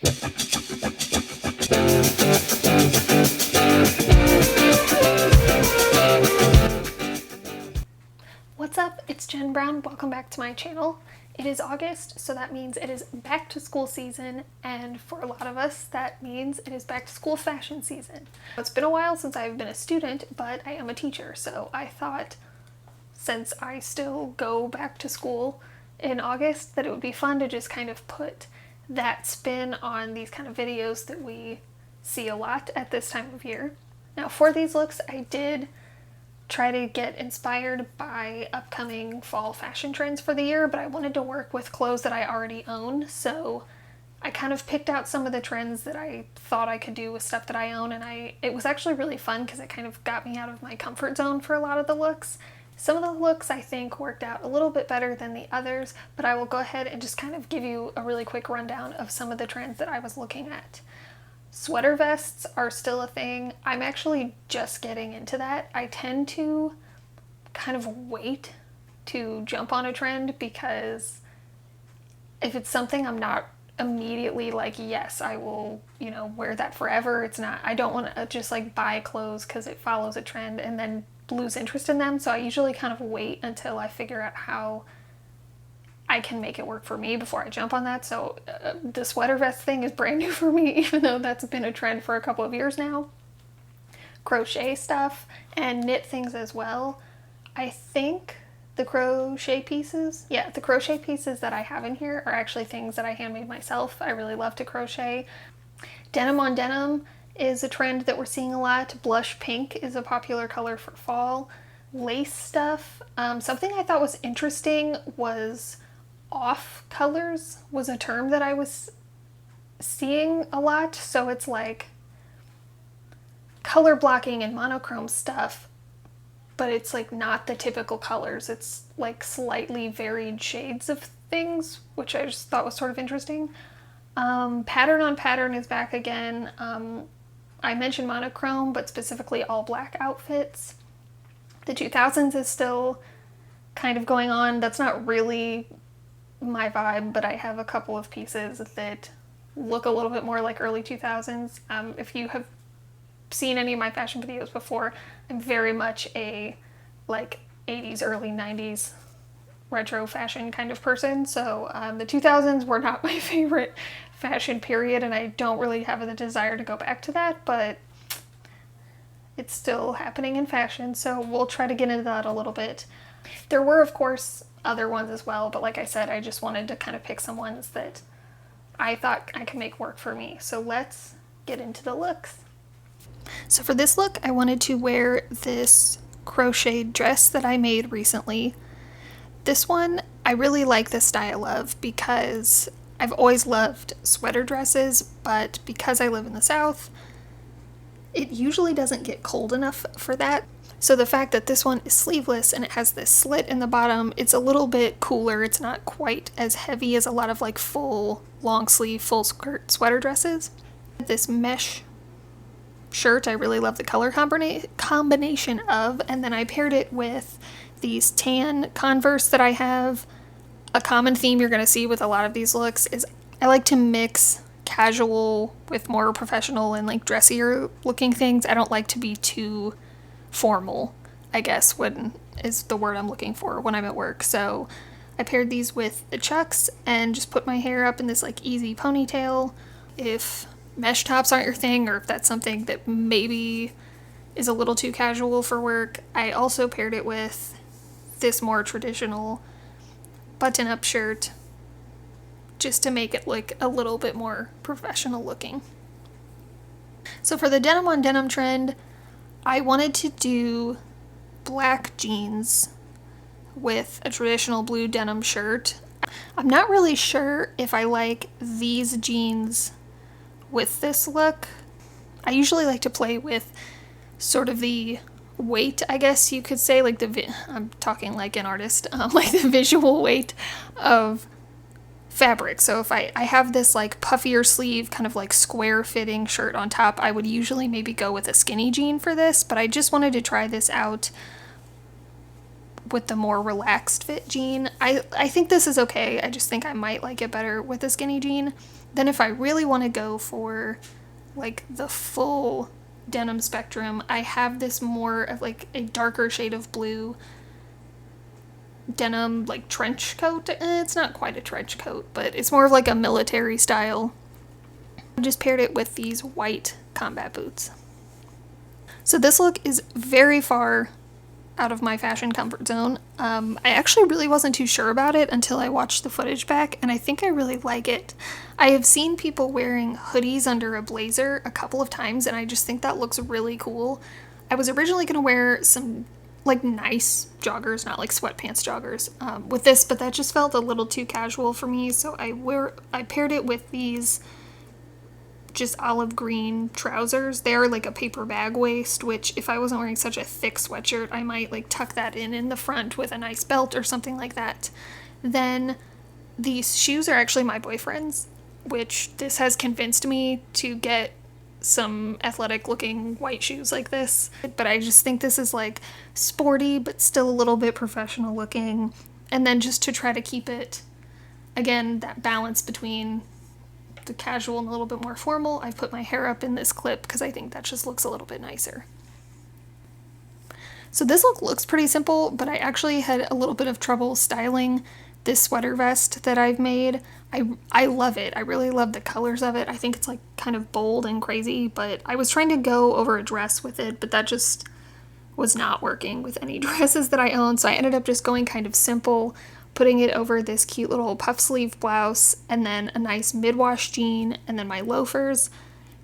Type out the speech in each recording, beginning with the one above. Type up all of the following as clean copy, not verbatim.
What's up? It's Jen Brown. Welcome back to my channel. It is August, so that means it is back to school season, and for a lot of us, that means it is back to school fashion season. It's been a while since I've been a student, but I am a teacher, so I thought since I still go back to school in August that it would be fun to just kind of put that spin on these kind of videos that we see a lot at this time of year. Now for these looks, I did try to get inspired by upcoming fall fashion trends for the year, but I wanted to work with clothes that I already own, so I kind of picked out some of the trends that I thought I could do with stuff that I own, and it was actually really fun because it kind of got me out of my comfort zone for a lot of the looks. Some of the looks I think worked out a little bit better than the others, but I will go ahead and just kind of give you a really quick rundown of some of the trends that I was looking at. Sweater vests are still a thing. I'm actually just getting into that. I tend to kind of wait to jump on a trend because if it's something I'm not immediately like, yes, I will, wear that forever. I don't want to just like buy clothes because it follows a trend and then lose interest in them. So I usually kind of wait until I figure out how I can make it work for me before I jump on that. So the sweater vest thing is brand new for me, even though that's been a trend for a couple of years now. Crochet stuff and knit things as well. I think the crochet pieces that I have in here are actually things that I handmade myself. I really love to crochet. Denim on denim is a trend that we're seeing a lot. Blush pink is a popular color for fall. Lace stuff. Something I thought was interesting was off colors was a term that I was seeing a lot. So it's like color blocking and monochrome stuff, but it's like not the typical colors. It's like slightly varied shades of things, which I just thought was sort of interesting. Pattern on pattern is back again. I mentioned monochrome, but specifically all black outfits. The 2000s is still kind of going on. That's not really my vibe, but I have a couple of pieces that look a little bit more like early 2000s. If you have seen any of my fashion videos before, I'm very much a like 80s, early 90s retro fashion kind of person. So the 2000s were not my favorite fashion period, and I don't really have the desire to go back to that, but it's still happening in fashion, so we'll try to get into that a little bit. There were, of course, other ones as well, but like I said, I just wanted to kind of pick some ones that I thought I could make work for me. So let's get into the looks. So for this look, I wanted to wear this crocheted dress that I made recently. This one, I really like the style of because I've always loved sweater dresses, but because I live in the South, it usually doesn't get cold enough for that. So the fact that this one is sleeveless and it has this slit in the bottom, it's a little bit cooler. It's not quite as heavy as a lot of like full long sleeve, full skirt sweater dresses. This mesh shirt, I really love the color combination of, and then I paired it with these tan Converse that I have. A common theme you're going to see with a lot of these looks is I like to mix casual with more professional and like dressier looking things. I don't like to be too formal, I guess, is the word I'm looking for when I'm at work. So I paired these with the chucks and just put my hair up in this like easy ponytail. If mesh tops aren't your thing, or if that's something that maybe is a little too casual for work, I also paired it with this more traditional button-up shirt just to make it look a little bit more professional looking. So for the denim on denim trend, I wanted to do black jeans with a traditional blue denim shirt. I'm not really sure if I like these jeans with this look. I usually like to play with sort of the weight, I guess you could say, like I'm talking like an artist, like the visual weight of fabric. So if I have this like puffier sleeve, kind of like square fitting shirt on top, I would usually maybe go with a skinny jean for this, but I just wanted to try this out with the more relaxed fit jean. I think this is okay. I just think I might like it better with a skinny jean. Then if I really want to go for like the full denim spectrum, I have this more of like a darker shade of blue denim like trench coat. It's not quite a trench coat, but it's more of like a military style. I just paired it with these white combat boots. So this look is very far out of my fashion comfort zone. I actually really wasn't too sure about it until I watched the footage back, and I think I really like it. I have seen people wearing hoodies under a blazer a couple of times, and I just think that looks really cool. I was originally going to wear some like nice joggers, not like sweatpants joggers, with this, but that just felt a little too casual for me, so I paired it with these just olive green trousers. They are like a paper bag waist, which if I wasn't wearing such a thick sweatshirt, I might like tuck that in the front with a nice belt or something like that. Then these shoes are actually my boyfriend's, which this has convinced me to get some athletic looking white shoes like this. But I just think this is like sporty, but still a little bit professional looking. And then just to try to keep it, again, that balance between the casual and a little bit more formal, I've put my hair up in this clip because I think that just looks a little bit nicer. So this look looks pretty simple, but I actually had a little bit of trouble styling this sweater vest that I've made. I love it. I really love the colors of it. I think it's like kind of bold and crazy, but I was trying to go over a dress with it, but that just was not working with any dresses that I own, so I ended up just going kind of simple, putting it over this cute little puff sleeve blouse, and then a nice mid-wash jean, and then my loafers.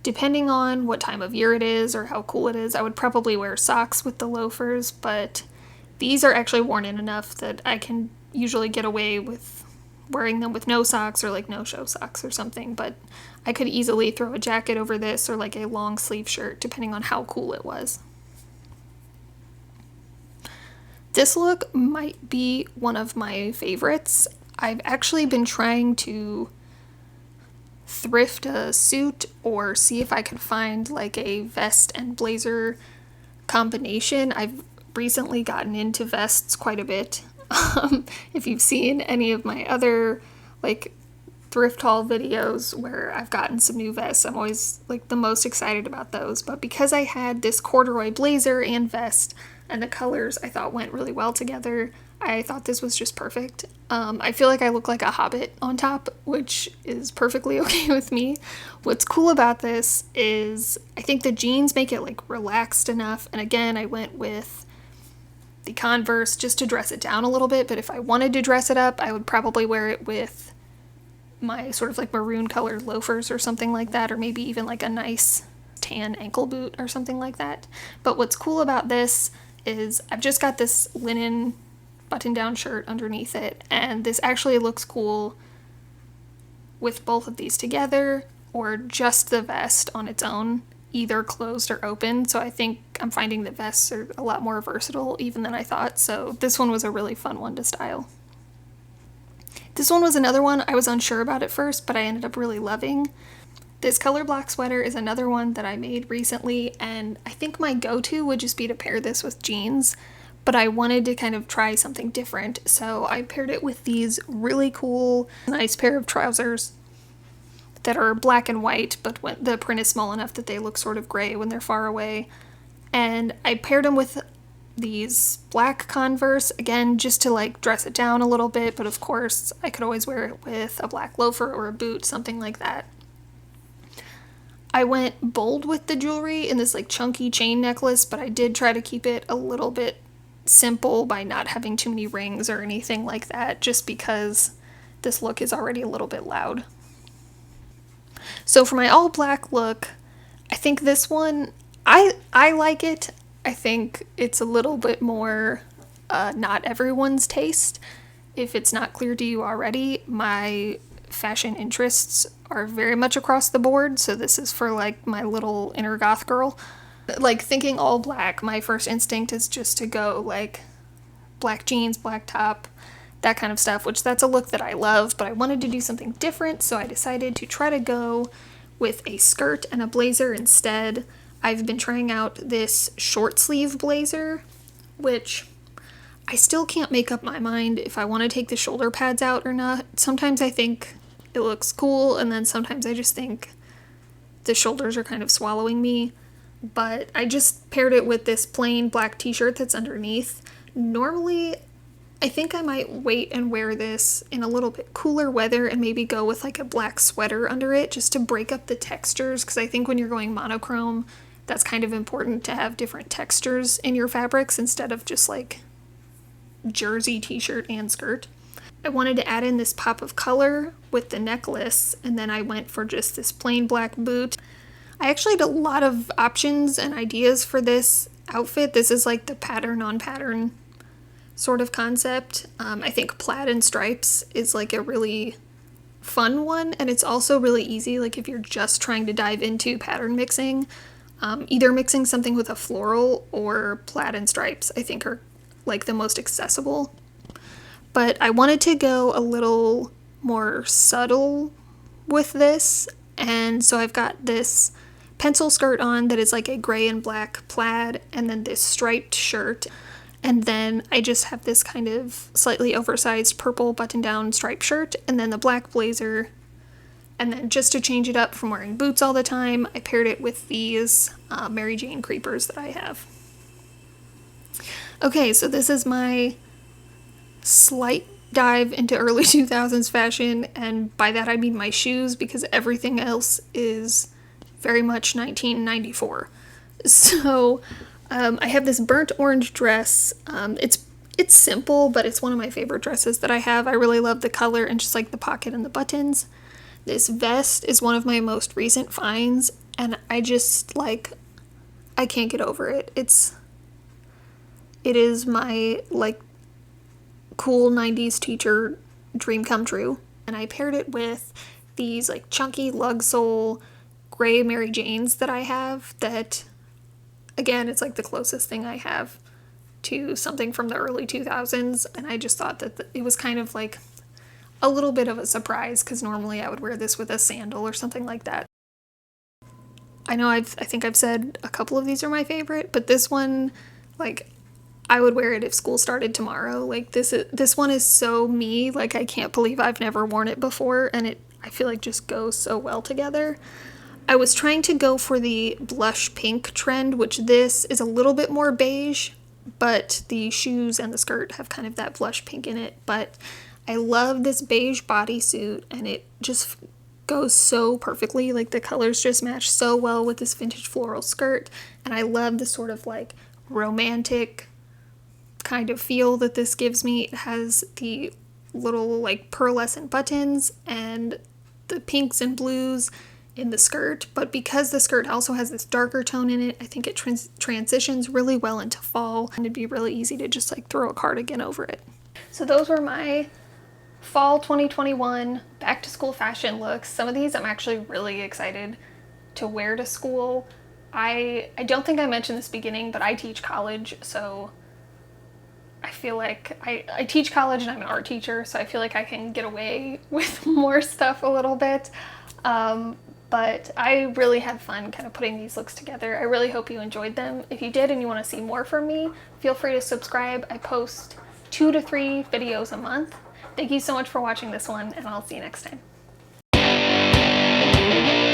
Depending on what time of year it is or how cool it is, I would probably wear socks with the loafers, but these are actually worn in enough that I can usually get away with wearing them with no socks or like no-show socks or something, but I could easily throw a jacket over this or like a long sleeve shirt, depending on how cool it was. This look might be one of my favorites. I've actually been trying to thrift a suit or see if I could find like a vest and blazer combination. I've recently gotten into vests quite a bit. If you've seen any of my other like thrift haul videos where I've gotten some new vests, I'm always like the most excited about those. But because I had this corduroy blazer and vest, and the colors I thought went really well together, I thought this was just perfect. I feel like I look like a hobbit on top, which is perfectly okay with me. What's cool about this is I think the jeans make it like relaxed enough, and again I went with the Converse just to dress it down a little bit, but if I wanted to dress it up, I would probably wear it with my sort of like maroon colored loafers or something like that, or maybe even like a nice tan ankle boot or something like that. But what's cool about this is I've just got this linen button-down shirt underneath it, and this actually looks cool with both of these together or just the vest on its own, either closed or open. So I think I'm finding that vests are a lot more versatile even than I thought, so this one was a really fun one to style. This one was another one I was unsure about at first, but I ended up really loving. This color block sweater is another one that I made recently, and I think my go-to would just be to pair this with jeans, but I wanted to kind of try something different, so I paired it with these really cool, nice pair of trousers that are black and white, but the print is small enough that they look sort of gray when they're far away, and I paired them with these black Converse, again, just to like dress it down a little bit, but of course I could always wear it with a black loafer or a boot, something like that. I went bold with the jewelry in this like chunky chain necklace, but I did try to keep it a little bit simple by not having too many rings or anything like that, just because this look is already a little bit loud. So for my all black look, I think this one, I like it. I think it's a little bit more not everyone's taste. If it's not clear to you already, my fashion interests are very much across the board, so this is for like my little inner goth girl. Like thinking all black, my first instinct is just to go like black jeans, black top, that kind of stuff, which that's a look that I love, but I wanted to do something different, so I decided to try to go with a skirt and a blazer instead. I've been trying out this short sleeve blazer, which I still can't make up my mind if I want to take the shoulder pads out or not. Sometimes I think it looks cool, and then sometimes I just think the shoulders are kind of swallowing me. But I just paired it with this plain black t-shirt that's underneath. Normally, I think I might wait and wear this in a little bit cooler weather and maybe go with like a black sweater under it just to break up the textures, because I think when you're going monochrome, that's kind of important to have different textures in your fabrics instead of just like jersey t-shirt and skirt. I wanted to add in this pop of color with the necklace, and then I went for just this plain black boot. I actually had a lot of options and ideas for this outfit. This is like the pattern on pattern sort of concept. I think Plaid and Stripes is like a really fun one, and it's also really easy, like if you're just trying to dive into pattern mixing, either mixing something with a floral or Plaid and Stripes I think are like the most accessible. But I wanted to go a little more subtle with this, and so I've got this pencil skirt on that is like a gray and black plaid, and then this striped shirt, and then I just have this kind of slightly oversized purple button-down striped shirt, and then the black blazer. And then just to change it up from wearing boots all the time, I paired it with these Mary Jane creepers that I have. Okay, so this is my slight dive into early 2000s fashion, and by that I mean my shoes, because everything else is very much 1994. So I have this burnt orange dress. It's simple, but it's one of my favorite dresses that I have. I really love the color and just like the pocket and the buttons. This vest is one of my most recent finds, and I just like, I can't get over it. It is my like cool 90s teacher dream come true. And I paired it with these like chunky lug sole gray Mary Janes that I have, that again, it's like the closest thing I have to something from the early 2000s, and I just thought that it was kind of like a little bit of a surprise, because normally I would wear this with a sandal or something like that. I know I think I've said a couple of these are my favorite, but this one, like, I would wear it if school started tomorrow. Like, this one is so me. Like, I can't believe I've never worn it before, and I feel like just goes so well together. I was trying to go for the blush pink trend, which this is a little bit more beige, but the shoes and the skirt have kind of that blush pink in it. But I love this beige bodysuit, and it just goes so perfectly. Like, the colors just match so well with this vintage floral skirt, and I love the sort of like romantic kind of feel that this gives me. It has the little like pearlescent buttons and the pinks and blues in the skirt, but because the skirt also has this darker tone in it, I think it transitions really well into fall, and it'd be really easy to just like throw a cardigan over it. So those were my fall 2021 back to school fashion looks. Some of these I'm actually really excited to wear to school. I don't think I mentioned this beginning, but I teach college, so I feel like I teach college and I'm an art teacher, so I feel like I can get away with more stuff a little bit. But I really had fun kind of putting these looks together. I really hope you enjoyed them. If you did and you want to see more from me, feel free to subscribe. I post 2 to 3 videos a month. Thank you so much for watching this one, and I'll see you next time.